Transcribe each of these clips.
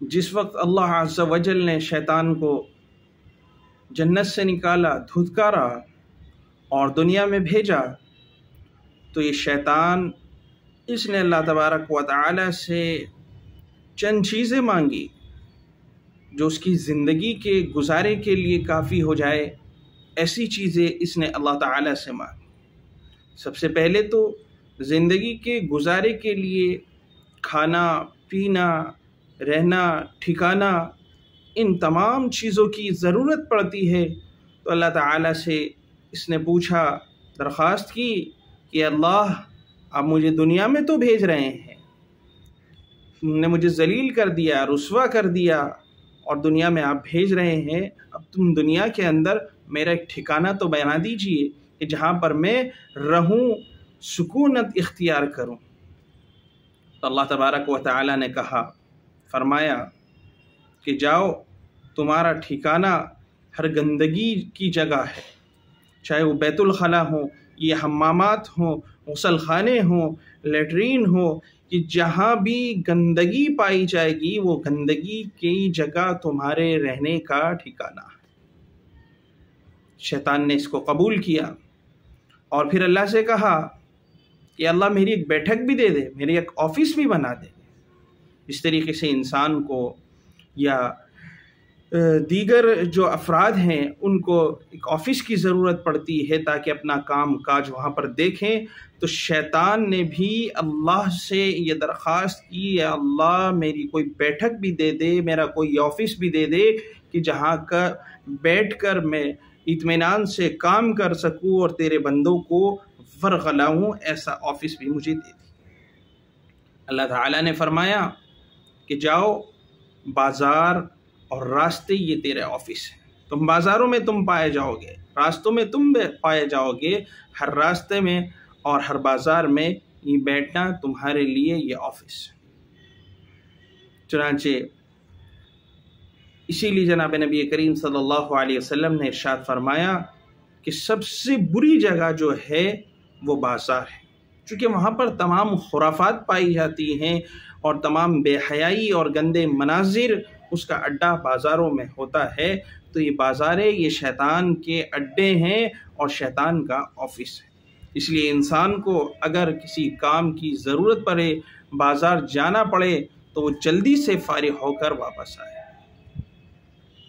جس وقت اللہ عز و جل نے شیطان کو جنت سے نکالا، دھتکارا اور دنیا میں بھیجا، تو یہ شیطان اس نے اللہ تبارک و تعالی سے چند چیزیں مانگی جو اس کی زندگی کے گزارے کے لیے کافی ہو جائے، ایسی چیزیں اس نے اللہ تعالی سے مانگی۔ سب سے پہلے تو زندگی کے گزارے کے لیے کھانا، پینا، رہنا، ٹھکانا، ان تمام چیزوں کی ضرورت پڑتی ہے، تو اللہ تعالیٰ سے اس نے پوچھا، درخواست کی کہ اللہ آپ مجھے دنیا میں تو بھیج رہے ہیں، تم نے مجھے ذلیل کر دیا، رسوا کر دیا، اور دنیا میں آپ بھیج رہے ہیں، اب تم دنیا کے اندر میرا ایک ٹھکانہ تو بنا دیجئے کہ جہاں پر میں رہوں، سکونت اختیار کروں۔ تو اللہ تبارک و تعالی نے کہا، فرمایا کہ جاؤ، تمہارا ٹھکانہ ہر گندگی کی جگہ ہے، چاہے وہ بیت الخلا ہو، یہ حمامات ہوں، غسل خانے ہوں، لیٹرین ہو، کہ جہاں بھی گندگی پائی جائے گی وہ گندگی کی جگہ تمہارے رہنے کا ٹھکانہ ہے۔ شیطان نے اس کو قبول کیا اور پھر اللہ سے کہا کہ اللہ میری ایک بیٹھک بھی دے دے، میری ایک آفس بھی بنا دے۔ اس طریقے سے انسان کو یا دیگر جو افراد ہیں ان کو ایک آفس کی ضرورت پڑتی ہے تاکہ اپنا کام کاج وہاں پر دیکھیں۔ تو شیطان نے بھی اللہ سے یہ درخواست کی، یا اللہ میری کوئی بیٹھک بھی دے دے، میرا کوئی آفس بھی دے دے کہ جہاں کا بیٹھ کر میں اطمینان سے کام کر سکوں اور تیرے بندوں کو ورغلاؤں، ایسا آفس بھی مجھے دے دے۔ اللہ تعالیٰ نے فرمایا کہ جاؤ، بازار اور راستے یہ تیرے آفس ہیں، تم بازاروں میں تم پائے جاؤ گے، راستوں میں تم پائے جاؤ گے، ہر راستے میں اور ہر بازار میں یہ بیٹھنا تمہارے لیے یہ آفس ہے۔ چنانچہ اسی لیے جناب نبی کریم صلی اللہ علیہ وسلم نے ارشاد فرمایا کہ سب سے بری جگہ جو ہے وہ بازار ہے، چونکہ وہاں پر تمام خرافات پائی جاتی ہیں اور تمام بے حیائی اور گندے مناظر اس کا اڈا بازاروں میں ہوتا ہے۔ تو یہ بازاریں یہ شیطان کے اڈے ہیں اور شیطان کا آفس ہے۔ اس لیے انسان کو اگر کسی کام کی ضرورت پڑے، بازار جانا پڑے، تو وہ جلدی سے فارغ ہو کر واپس آئے۔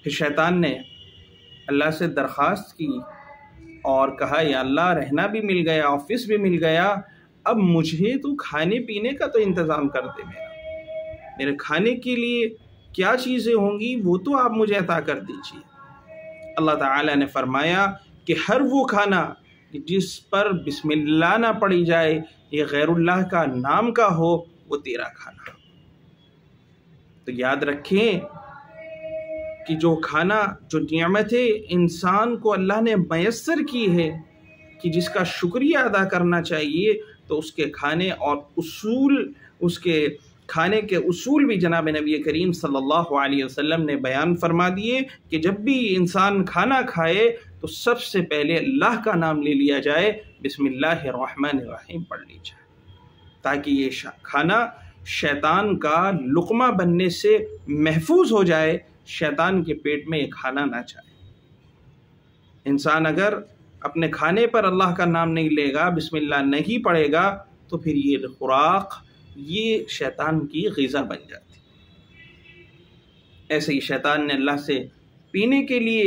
پھر شیطان نے اللہ سے درخواست کی اور کہا، یا اللہ رہنا بھی مل گیا، آفس بھی مل گیا، اب مجھے تو کھانے پینے کا تو انتظام کر دے، میرے کھانے کے لیے کیا چیزیں ہوں گی وہ تو آپ مجھے عطا کر دیجیے۔ اللہ تعالیٰ نے فرمایا کہ ہر وہ کھانا جس پر بسم اللہ نہ پڑھی جائے، یہ غیر اللہ کا نام کا ہو، وہ تیرا کھانا۔ تو یاد رکھیں کہ جو کھانا، جو نعمتیں انسان کو اللہ نے میسر کی ہے کہ جس کا شکریہ ادا کرنا چاہیے، تو اس کے کھانے اور اصول، اس کے کھانے کے اصول بھی جناب نبی کریم صلی اللہ علیہ وسلم نے بیان فرما دیے کہ جب بھی انسان کھانا کھائے تو سب سے پہلے اللہ کا نام لے لیا جائے، بسم اللہ الرحمن الرحیم پڑھ لی جائے، تاکہ یہ کھانا شیطان کا لقمہ بننے سے محفوظ ہو جائے، شیطان کے پیٹ میں یہ کھانا نہ جائے۔ انسان اگر اپنے کھانے پر اللہ کا نام نہیں لے گا، بسم اللہ نہیں پڑھے گا، تو پھر یہ خوراک، یہ شیطان کی غذا بن جاتی۔ ایسے ہی شیطان نے اللہ سے پینے کے لیے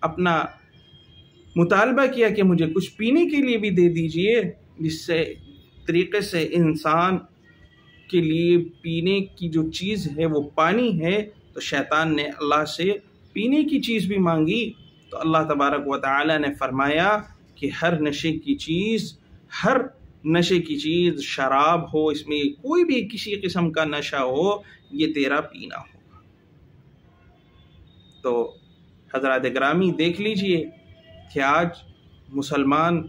اپنا مطالبہ کیا کہ مجھے کچھ پینے کے لیے بھی دے دیجئے، جس سے طریقے سے انسان کے لیے پینے کی جو چیز ہے وہ پانی ہے۔ تو شیطان نے اللہ سے پینے کی چیز بھی مانگی، تو اللہ تبارک و تعالی نے فرمایا کہ ہر نشے کی چیز شراب ہو، اس میں کوئی بھی کسی قسم کا نشہ ہو، یہ تیرا پینا ہوگا۔ تو حضرات گرامی دیکھ لیجئے کہ آج مسلمان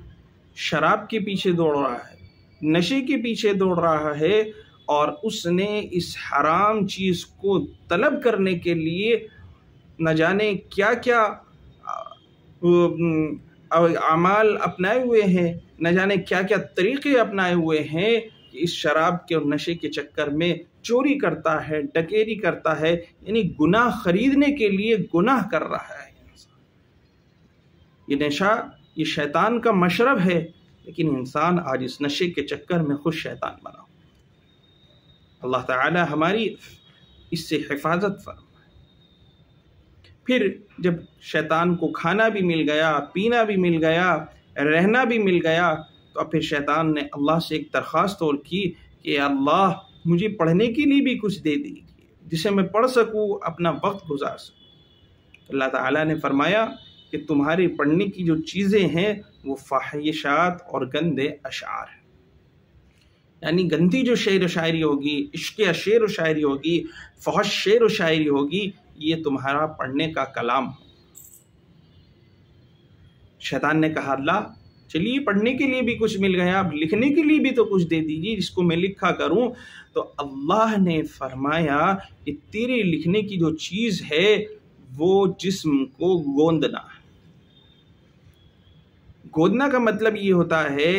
شراب کے پیچھے دوڑ رہا ہے، نشے کے پیچھے دوڑ رہا ہے، اور اس نے اس حرام چیز کو طلب کرنے کے لیے نہ جانے کیا کیا اعمال اپنائے ہوئے ہیں، نہ جانے کیا کیا طریقے اپنائے ہوئے ہیں کہ اس شراب کے اور نشے کے چکر میں چوری کرتا ہے، ڈکیری کرتا ہے، یعنی گناہ خریدنے کے لیے گناہ کر رہا ہے۔ یہ نشہ یہ شیطان کا مشرب ہے، لیکن انسان آج اس نشے کے چکر میں خود شیطان بنا۔ اللہ تعالی ہماری اس سے حفاظت فرمائے۔ پھر جب شیطان کو کھانا بھی مل گیا، پینا بھی مل گیا، رہنا بھی مل گیا، تو اب پھر شیطان نے اللہ سے ایک درخواست اور کی کہ اللہ مجھے پڑھنے کے لیے بھی کچھ دے دیجیے جسے میں پڑھ سکوں، اپنا وقت گزار سکوں۔ اللہ تعالیٰ نے فرمایا کہ تمہارے پڑھنے کی جو چیزیں ہیں وہ فاحشات اور گندے اشعار ہیں، یعنی گندی جو شعر و شاعری ہوگی، عشق شعر و شاعری ہوگی، فحش شعر و شاعری ہوگی، یہ تمہارا پڑھنے کا کلام ہو۔ شیطان نے کہا اللہ چلیے پڑھنے کے لیے بھی کچھ مل گیا، اب لکھنے کے لیے بھی تو کچھ دے دیجیے جس کو میں لکھا کروں۔ تو اللہ نے فرمایا کہ تیرے لکھنے کی جو چیز ہے وہ جسم کو گوندنا ہے۔ گوندنا کا مطلب یہ ہوتا ہے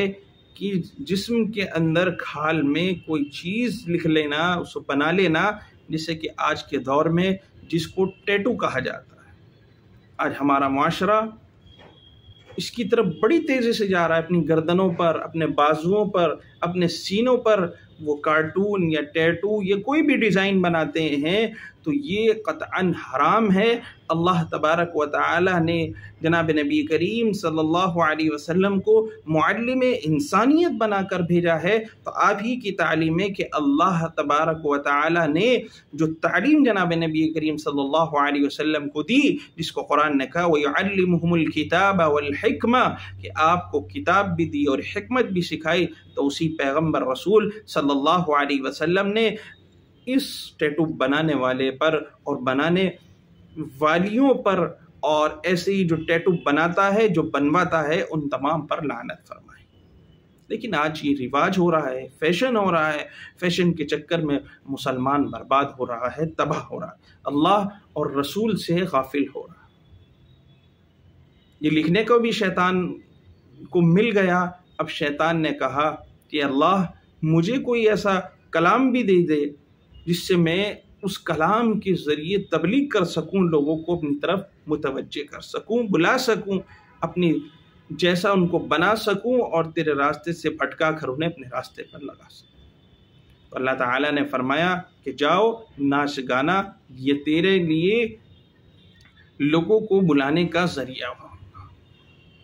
کہ جسم کے اندر کھال میں کوئی چیز لکھ لینا، اس کو بنا لینا، جسے کہ آج کے دور میں جس کو ٹیٹو کہا جاتا ہے۔ آج ہمارا معاشرہ اس کی طرف بڑی تیزی سے جا رہا ہے، اپنی گردنوں پر، اپنے بازوؤں پر، اپنے سینوں پر وہ کارٹون یا ٹیٹو یا کوئی بھی ڈیزائن بناتے ہیں، تو یہ قطعاً حرام ہے۔ اللہ تبارک و تعالی نے جناب نبی کریم صلی اللہ علیہ وسلم کو معلم انسانیت بنا کر بھیجا ہے، تو آپ ہی کی تعلیم ہے کہ اللہ تبارک و تعالی نے جو تعلیم جناب نبی کریم صلی اللہ علیہ وسلم کو دی، جس کو قرآن نے کہا وَيُعَلِّمُهُمُ الْكِتَابَ وَالْحِكْمَةَ، کہ آپ کو کتاب بھی دی اور حکمت بھی سکھائی، تو اسی پیغمبر رسول صلی اللہ علیہ وسلم نے اس ٹیٹو بنانے والے پر اور بنانے والیوں پر اور ایسے ہی جو ٹیٹو بناتا ہے، جو بنواتا ہے، ان تمام پر لعنت فرمائی۔ لیکن آج یہ رواج ہو رہا ہے، فیشن ہو رہا ہے، فیشن کے چکر میں مسلمان برباد ہو رہا ہے، تباہ ہو رہا ہے، اللہ اور رسول سے غافل ہو رہا ہے۔ یہ لکھنے کو بھی شیطان کو مل گیا۔ اب شیطان نے کہا کہ اللہ مجھے کوئی ایسا کلام بھی دے دے جس سے میں اس کلام کے ذریعے تبلیغ کر سکوں، لوگوں کو اپنی طرف متوجہ کر سکوں، بلا سکوں، اپنی جیسا ان کو بنا سکوں اور تیرے راستے سے بھٹکا کر انہیں اپنے راستے پر لگا سکوں۔ تو اللہ تعالیٰ نے فرمایا کہ جاؤ ناچ گانا، یہ تیرے لیے لوگوں کو بلانے کا ذریعہ ہو۔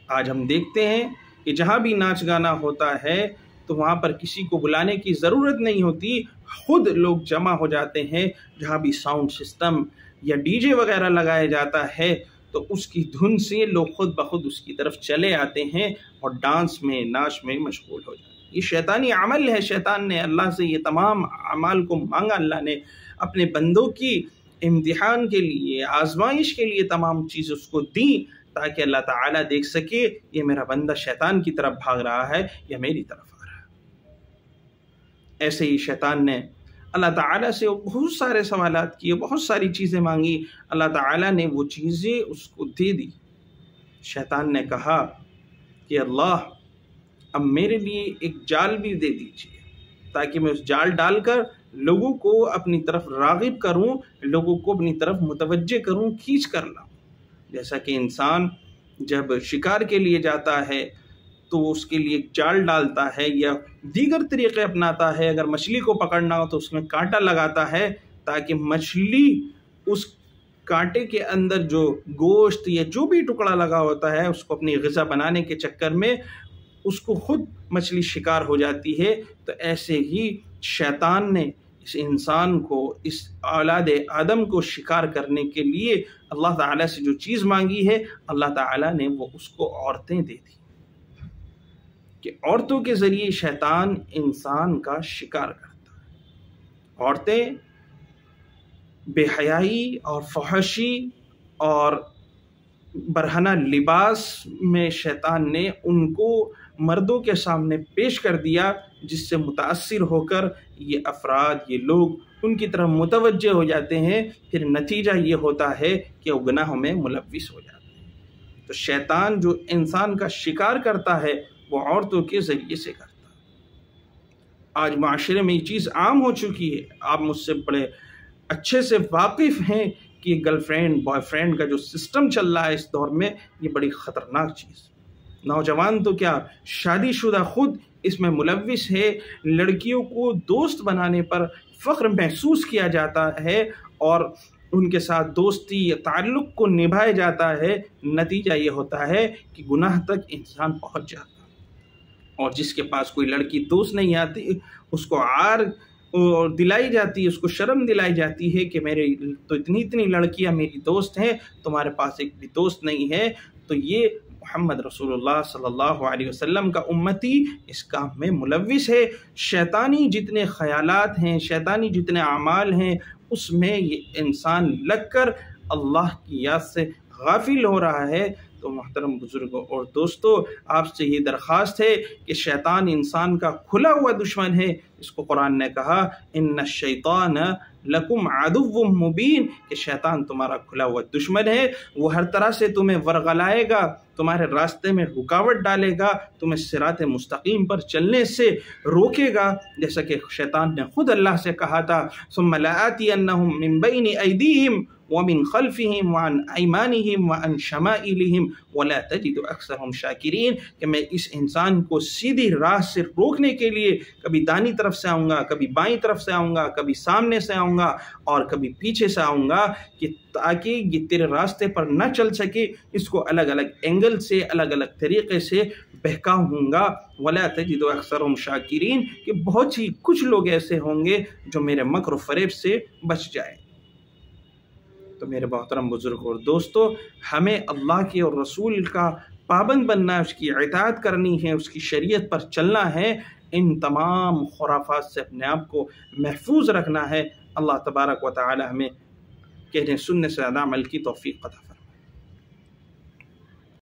آج ہم دیکھتے ہیں کہ جہاں بھی ناچ گانا ہوتا ہے تو وہاں پر کسی کو بلانے کی ضرورت نہیں ہوتی، خود لوگ جمع ہو جاتے ہیں۔ جہاں بھی ساؤنڈ سسٹم یا ڈی جے وغیرہ لگایا جاتا ہے تو اس کی دھن سے لوگ خود بخود اس کی طرف چلے آتے ہیں اور ڈانس میں، ناچ میں مشغول ہو جاتے ہیں۔ یہ شیطانی عمل ہے۔ شیطان نے اللہ سے یہ تمام اعمال کو مانگا، اللہ نے اپنے بندوں کی امتحان کے لیے، آزمائش کے لیے تمام چیزیں اس کو دی، تاکہ اللہ تعالیٰ دیکھ سکے یہ میرا بندہ شیطان کی طرف بھاگ رہا ہے یا میری طرف آ رہا ہے۔ ایسے ہی شیطان نے اللہ تعالیٰ سے بہت سارے سوالات کیے، بہت ساری چیزیں مانگی، اللہ تعالیٰ نے وہ چیزیں اس کو دے دی۔ شیطان نے کہا کہ اللہ اب میرے لیے ایک جال بھی دے دیجیے تاکہ میں اس جال ڈال کر لوگوں کو اپنی طرف راغب کروں، لوگوں کو اپنی طرف متوجہ کروں، کھینچ کر لاؤں۔ جیسا کہ انسان جب شکار کے لیے جاتا ہے تو اس کے لیے ایک جال ڈالتا ہے یا دیگر طریقے اپناتا ہے، اگر مچھلی کو پکڑنا ہو تو اس میں کانٹا لگاتا ہے تاکہ مچھلی اس کانٹے کے اندر جو گوشت یا جو بھی ٹکڑا لگا ہوتا ہے اس کو اپنی غذا بنانے کے چکر میں اس کو خود مچھلی شکار ہو جاتی ہے۔ تو ایسے ہی شیطان نے اس انسان کو، اس اولاد آدم کو شکار کرنے کے لیے اللہ تعالیٰ سے جو چیز مانگی ہے، اللہ تعالیٰ نے وہ اس کو عورتیں دے دی کہ عورتوں کے ذریعے شیطان انسان کا شکار کرتا ہے۔ عورتیں بے حیائی اور فحشی اور برہنہ لباس میں شیطان نے ان کو مردوں کے سامنے پیش کر دیا، جس سے متاثر ہو کر یہ افراد، یہ لوگ ان کی طرف متوجہ ہو جاتے ہیں، پھر نتیجہ یہ ہوتا ہے کہ وہ گناہوں میں ملوث ہو جاتے ہیں۔ تو شیطان جو انسان کا شکار کرتا ہے وہ عورتوں کے ذریعے سے کرتا ہے۔ آج معاشرے میں یہ چیز عام ہو چکی ہے. آپ مجھ سے بڑے اچھے سے واقف ہیں کہ گرل فرینڈ بوائے فرینڈ کا جو سسٹم چل رہا ہے اس دور میں، یہ بڑی خطرناک چیز. نوجوان تو کیا، شادی شدہ خود اس میں ملوث ہے. لڑکیوں کو دوست بنانے پر فخر محسوس کیا جاتا ہے اور ان کے ساتھ دوستی یا تعلق کو نبھایا جاتا ہے. نتیجہ یہ ہوتا ہے کہ گناہ تک انسان پہنچ جاتا ہے. اور جس کے پاس کوئی لڑکی دوست نہیں آتی، اس کو عار دلائی جاتی ہے، اس کو شرم دلائی جاتی ہے کہ میرے تو اتنی لڑکیاں میری دوست ہیں، تمہارے پاس ایک بھی دوست نہیں ہے. تو یہ محمد رسول اللہ صلی اللہ علیہ وسلم کا امتی اس کام میں ملوث ہے. شیطانی جتنے خیالات ہیں، شیطانی جتنے اعمال ہیں، اس میں یہ انسان لگ کر اللہ کی یاد سے غافل ہو رہا ہے. تو محترم بزرگوں اور دوستو، آپ سے یہ درخواست ہے کہ شیطان انسان کا کھلا ہوا دشمن ہے. اس کو قرآن نے کہا ان الشیطان لکم عدو مبین، کہ شیطان تمہارا کھلا ہوا دشمن ہے. وہ ہر طرح سے تمہیں ورغلائے گا، تمہارے راستے میں رکاوٹ ڈالے گا، تمہیں صراط مستقیم پر چلنے سے روکے گا. جیسا کہ شیطان نے خود اللہ سے کہا تھا ثم لآتینہم من بین ایدیہم ومن خلفہم وعن ایمانہم وعن شمائلہم ولا تجد اکثرہم شاکرین، کہ میں اس انسان کو سیدھی راہ سے روکنے کے لیے کبھی دانی طرف سے آؤں گا، کبھی بائیں طرف سے آؤں گا، کبھی سامنے سے آؤں گا اور کبھی پیچھے سے آؤں گا، کہ تاکہ یہ تیرے راستے پر نہ چل سکے. اس کو الگ الگ اینگل سے، الگ الگ طریقے سے بہکاؤں گا. ولا تجد اکثرہم شاکرین، کہ بہت ہی کچھ لوگ ایسے ہوں گے جو میرے مکر و فریب سے بچ جائیں. تو میرے محترم بزرگوں اور دوستو، ہمیں اللہ کے اور رسول کا پابند بننا ہے، اس کی اطاعت کرنی ہے، اس کی شریعت پر چلنا ہے. ان تمام خرافات سے اپنے آپ کو محفوظ رکھنا ہے. اللہ تبارک و تعالی ہمیں کہنے سننے سے زیادہ عمل کی توفیق عطا فرمائے.